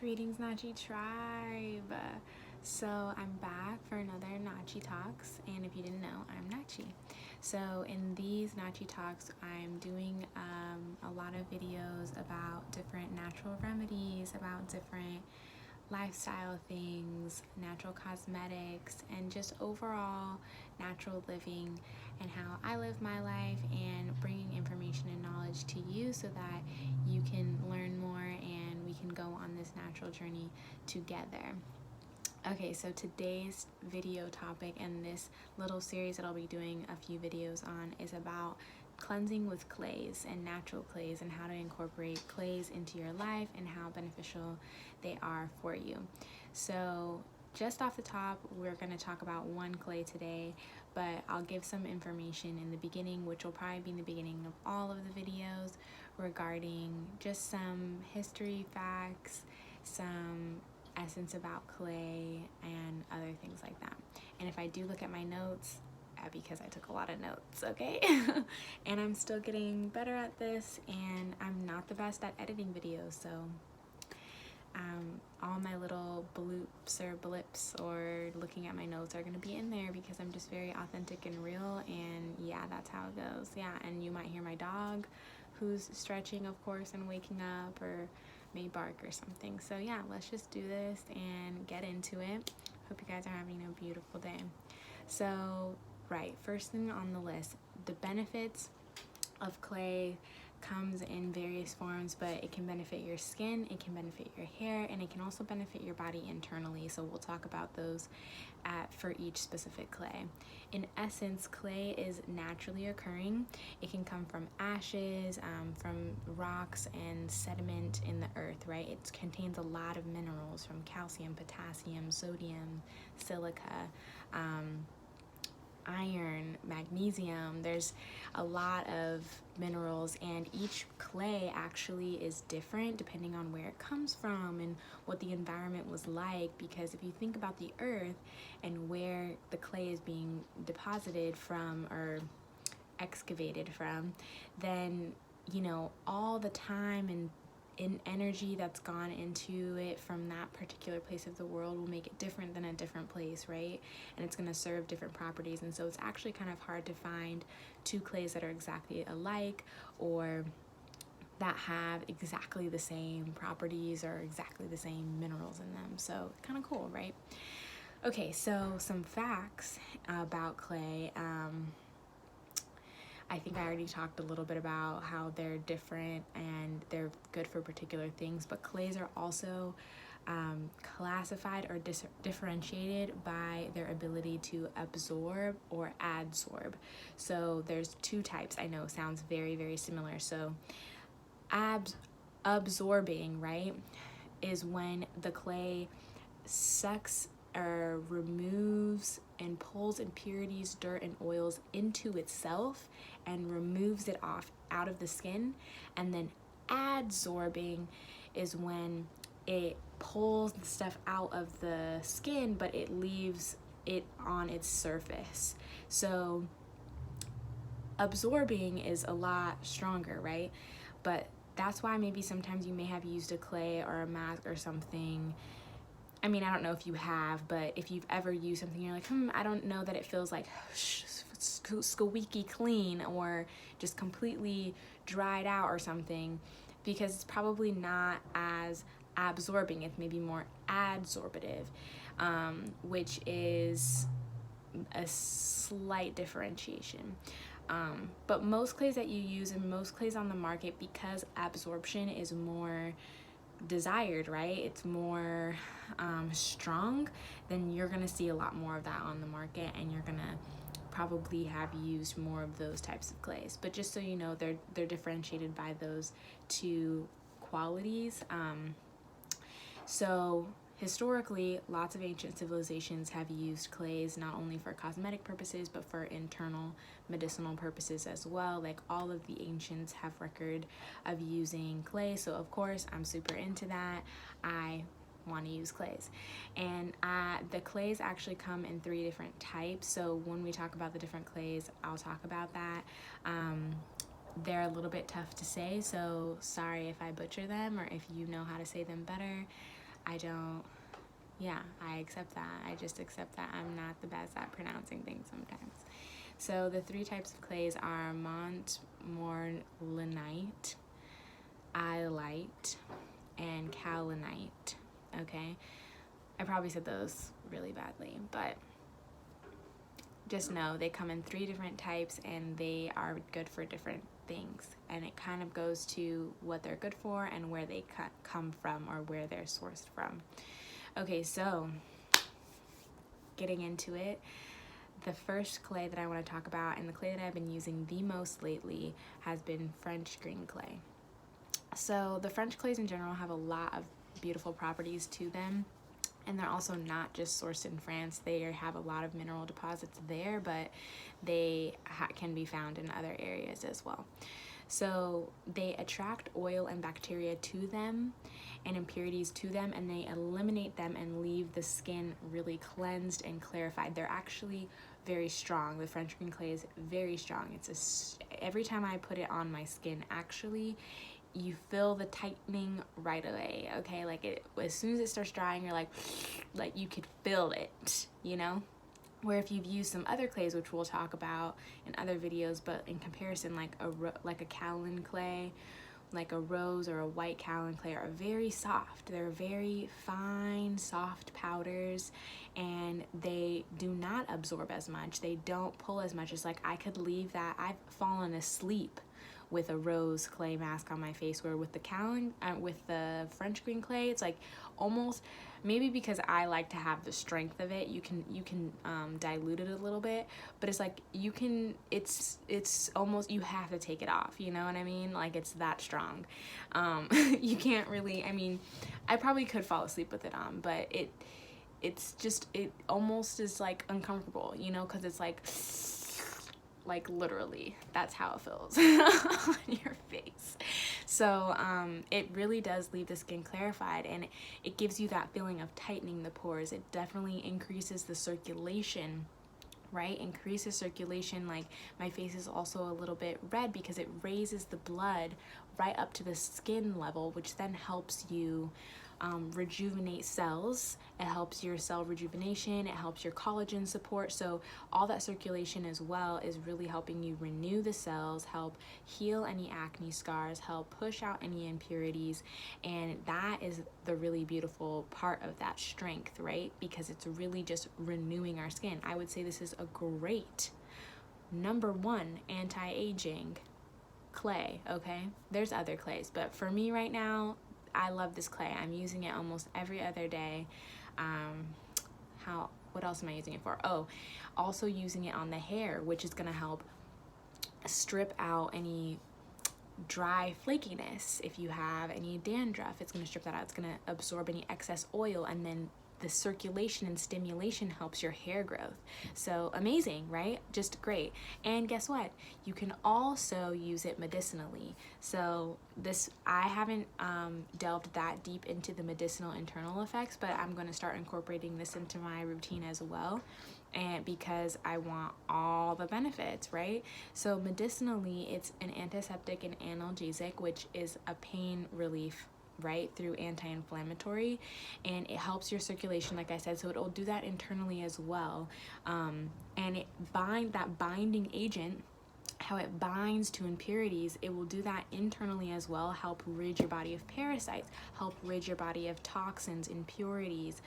Greetings, Nachi Tribe. So I'm back for another Nachi Talks, and if you didn't know, I'm Nachi. So in these Nachi Talks, I'm doing a lot of videos about different natural remedies, about different lifestyle things, natural cosmetics, and just overall natural living and how I live my life, and bringing information and knowledge to you so that you can learn more and we can go on this natural journey together. Okay, so today's video topic and this little series that I'll be doing a few videos on is about cleansing with clays and natural clays, and how to incorporate clays into your life and how beneficial they are for you. So just off the top, we're going to talk about one clay today, but I'll give some information in the beginning, which will probably be in the beginning of all of the videos, regarding just some history facts, some essence about clay, and other things like that. And if I do look at my notes, because I took a lot of notes, okay? And I'm still getting better at this, and I'm not the best at editing videos, so all my little bloops or blips or looking at my notes are going to be in there, because I'm just very authentic and real, and yeah, that's how it goes. Yeah, and you might hear my dog who's stretching, of course, and waking up, or may bark or something. So yeah, let's just do this and get into it. Hope you guys are having a beautiful day. So right, first thing on the list, the benefits of clay comes in various forms, but it can benefit your skin, it can benefit your hair, and it can also benefit your body internally. So we'll talk about those for each specific clay. In essence, clay is naturally occurring. It can come from ashes, from rocks and sediment in the earth, right? It contains a lot of minerals, from calcium, potassium, sodium, silica, iron, magnesium. There's a lot of minerals, and each clay actually is different depending on where it comes from and what the environment was like. Because if you think about the earth and where the clay is being deposited from or excavated from, then you know all the time and in energy that's gone into it from that particular place of the world will make it different than a different place, right? And it's going to serve different properties. And so it's actually kind of hard to find two clays that are exactly alike, or that have exactly the same properties or exactly the same minerals in them. So kind of cool, right? Okay, so some facts about clay. I think I already talked a little bit about how they're different and they're good for particular things, but clays are also classified or differentiated by their ability to absorb or adsorb. So there's two types. I know, sounds very, very similar. So absorbing, right, is when the clay sucks or removes and pulls impurities, dirt, and oils into itself and removes it out of the skin. And then adsorbing is when it pulls the stuff out of the skin, but it leaves it on its surface. So absorbing is a lot stronger, right? But that's why maybe sometimes you may have used a clay or a mask or something. I mean, I don't know if you have, but if you've ever used something, you're like, I don't know that it feels like squeaky clean or just completely dried out or something, because it's probably not as absorbing. It's maybe more adsorbative, which is a slight differentiation. But most clays that you use and most clays on the market, because absorption is more desired, right? It's more strong, then you're gonna see a lot more of that on the market, and you're gonna probably have used more of those types of clays. But just so you know, they're differentiated by those two qualities. So historically, lots of ancient civilizations have used clays not only for cosmetic purposes, but for internal medicinal purposes as well. Like, all of the ancients have record of using clay. So of course, I'm super into that. I want to use clays. And the clays actually come in 3 different types. So when we talk about the different clays, I'll talk about that. They're a little bit tough to say, so sorry if I butcher them or if you know how to say them better. yeah, I accept that. I just accept that I'm not the best at pronouncing things sometimes. So the 3 types of clays are montmorillonite, iolite, and kaolinite. Okay, I probably said those really badly, but just know they come in 3 different types and they are good for different things, and it kind of goes to what they're good for and where they come from or where they're sourced from. Okay, so getting into it, the first clay that I want to talk about, and the clay that I've been using the most lately, has been French green clay. So the French clays in general have a lot of beautiful properties to them, and they're also not just sourced in France. They have a lot of mineral deposits there, but they can be found in other areas as well. So they attract oil and bacteria to them and impurities to them, and they eliminate them and leave the skin really cleansed and clarified. They're actually very strong. The French green clay is very strong. Every time I put it on my skin, actually, you feel the tightening right away. Okay, like as soon as it starts drying, you're like you could feel it, you know? Where if you've used some other clays, which we'll talk about in other videos, but in comparison, like a kaolin clay, like a rose or a white kaolin clay, are very soft. They're very fine, soft powders, and they do not absorb as much. They don't pull as much. It's like I could leave that. I've fallen asleep with a rose clay mask on my face, where with the French green clay, it's like almost, maybe because I like to have the strength of it, you can dilute it a little bit, but it's like it's almost, you have to take it off, you know what I mean? Like, it's that strong. You can't really, I mean, I probably could fall asleep with it on, but it almost is like uncomfortable, you know, because it's like literally that's how it feels on your face. So it really does leave the skin clarified, and it gives you that feeling of tightening the pores. It definitely increases the circulation, right? Increases circulation. Like, my face is also a little bit red because it raises the blood right up to the skin level, which then helps you rejuvenate cells. It helps your cell rejuvenation. It helps your collagen support. So all that circulation as well is really helping you renew the cells, help heal any acne scars, help push out any impurities. And that is the really beautiful part of that strength, right? Because it's really just renewing our skin. I would say this is a great #1 anti-aging clay. Okay, there's other clays, but for me right now, I love this clay. I'm using it almost every other day. What else am I using it for? Oh, also using it on the hair, which is gonna help strip out any dry flakiness. If you have any dandruff, it's gonna strip that out. It's gonna absorb any excess oil, and then the circulation and stimulation helps your hair growth. So amazing, right? Just great. And guess what? You can also use it medicinally. So I haven't delved that deep into the medicinal internal effects, but I'm going to start incorporating this into my routine as well. And because I want all the benefits, right? So medicinally, it's an antiseptic and analgesic, which is a pain relief, right, through anti-inflammatory, and it helps your circulation, like I said, so it'll do that internally as well. And that binding agent, how it binds to impurities, it will do that internally as well, help rid your body of parasites, help rid your body of toxins, impurities.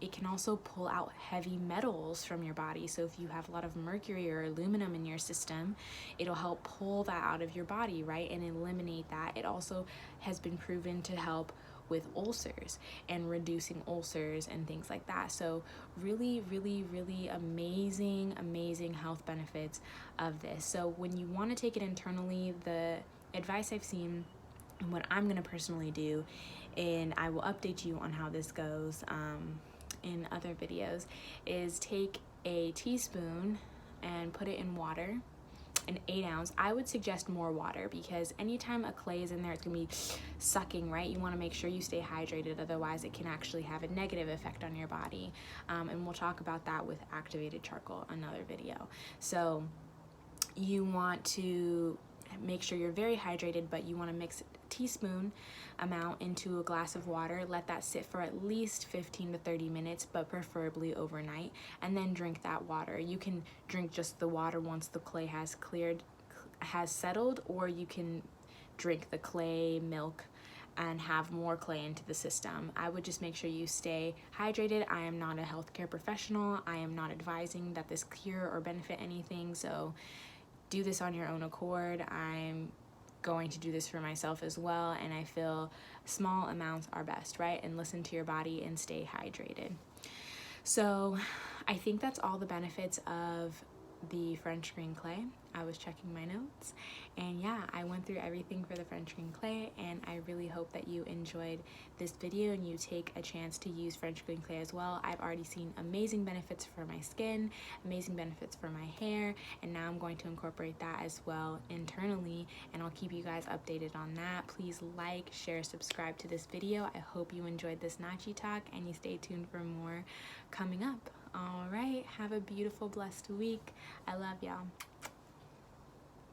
It can also pull out heavy metals from your body. So if you have a lot of mercury or aluminum in your system, it'll help pull that out of your body, right, and eliminate that. It also has been proven to help with ulcers and reducing ulcers and things like that. So really, really, really amazing health benefits of this. So when you want to take it internally, the advice I've seen and what I'm going to personally do, and I will update you on how this goes in other videos, is take a teaspoon and put it in water, an 8 ounce. I would suggest more water, because anytime a clay is in there, it's gonna be sucking, right? You wanna make sure you stay hydrated, otherwise it can actually have a negative effect on your body. And we'll talk about that with activated charcoal, another video. So you want to make sure you're very hydrated, but you want to mix teaspoon amount into a glass of water. Let that sit for at least 15 to 30 minutes, but preferably overnight, and then drink that water. You can drink just the water once the clay has settled, or you can drink the clay milk and have more clay into the system. I would just make sure you stay hydrated. I am not a healthcare professional. I am not advising that this cure or benefit anything, so do this on your own accord. I'm going to do this for myself as well, and I feel small amounts are best, right? And listen to your body and stay hydrated. So I think that's all the benefits of the French green clay. I was checking my notes, and yeah, I went through everything for the French green clay, and I really hope that you enjoyed this video and you take a chance to use French green clay as well. I've already seen amazing benefits for my skin, amazing benefits for my hair, and now I'm going to incorporate that as well internally, and I'll keep you guys updated on that. Please like, share, subscribe to this video. I hope you enjoyed this Nachi talk, and you stay tuned for more coming up. All right, have a beautiful, blessed week. I love y'all.